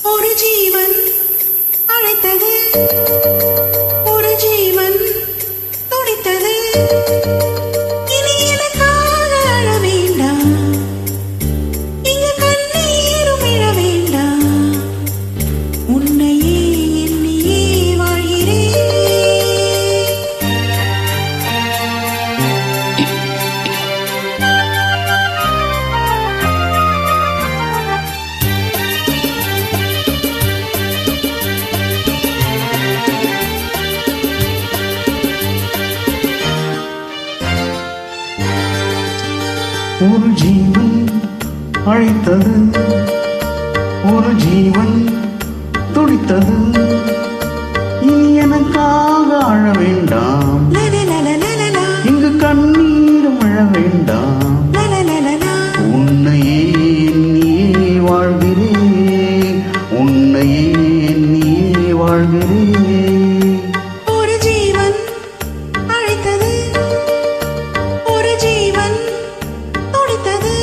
ஒரு ஜீவன் அழைத்தது, ஒரு ஜீவன் துடித்தது. இனி எனக்காக அழ வேண்டாம், இங்கு கண்ணீரும் இழ வேண்டாம். உன்னையே எண்ணியே வாழ்கிறேன். ஒரு ஜீவன் அழைத்தது, ஒரு ஜீவன் துடித்தது. இனி எனக்காக அழ வேண்டாம், இங்கு கண்ணீரும் அழ வேண்டாம். உன்னையே எண்ணியே வாழ்கிறேன், உன்னையே எண்ணியே வாழ்கிறேன். ஒரு ஜீவன் அழைத்தது, ஒரு ஜீவன் துடித்தது.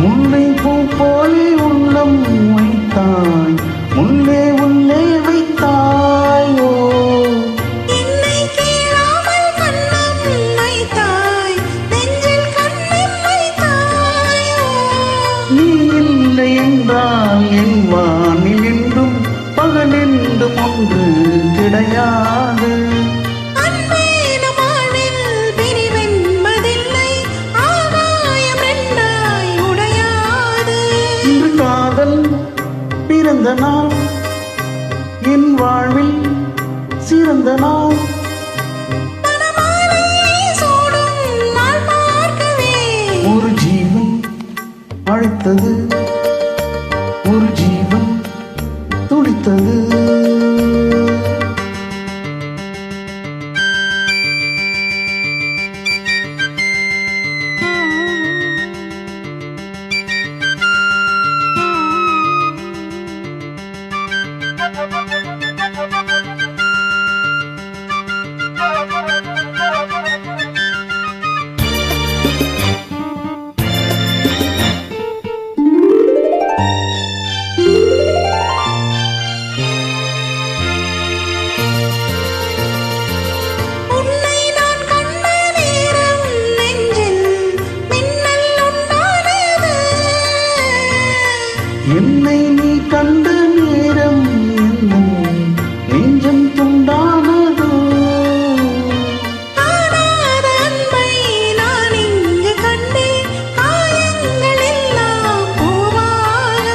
முல்லை பூ போலே உள்ளம் வைத்தாய், முல்லே உள்ளே வைத்தாயோ. என்னை கேளாமல் கண்ணம் வைத்தாய், நெஞ்சில் கண்ணம் வைத்தாயோ. நீ இல்லை என்றால் என் வானில் என்றும் பகல் என்றும் ஒன்று கிடையாது. அன்பேனும் வாழ்வில் பிரிவென்பதில்லை, ஆகாயம் ரெண்டாய் உடையாது. இன்று காதல் பிறந்த நாள், என் வாழ்வில் சிறந்த நாள். மணமாலை சூடும் நாள் பார்க்கவே. ஒரு ஜீவன் அழைத்தது, ஒரு ஜீவன் துடித்தது. உன்னை நான் கண்ட நேரம் நெஞ்சில் மின்னல் உண்டானது. என்னை நீ கண்ட நேரம் என்னும் நெஞ்சம் துண்டானதோ. காணாத அன்பை நான் இங்கு கண்டேன், காயங்கள் எல்லாம் பூவாக.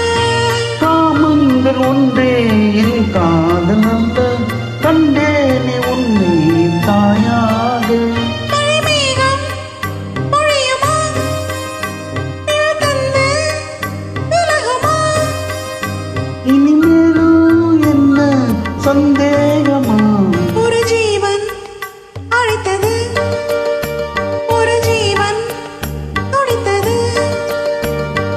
காமங்கள் ஒன்றே என் காதல் அல்ல, கண்டேனே உன்னை தாயாக. மழைமேகம் பொழியுமா, நிழல் தந்து விலகுமா. இனிமேலும் என்ன சந்தேகமா. ஒரு ஜீவன் அழைத்தது, ஒரு ஜீவன் துடித்தது.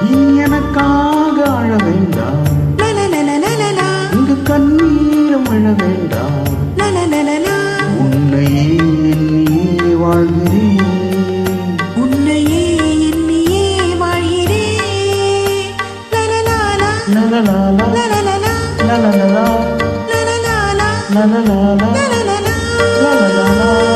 இனி எனக்காக அழ வேண்டாம், லலலலலலலா, இங்கு கண்ணீரும் அழ வேண்டாம். லலலலலா. உன்னையே எண்ணியே வாழ்கிறேன், உன்னையே எண்ணியே வாழ்கிறேன். லலலாலா, லலலாலா, லலலலா, லலலலா, லலலாலா, லலலாலா, லலலலா. லலலாலா.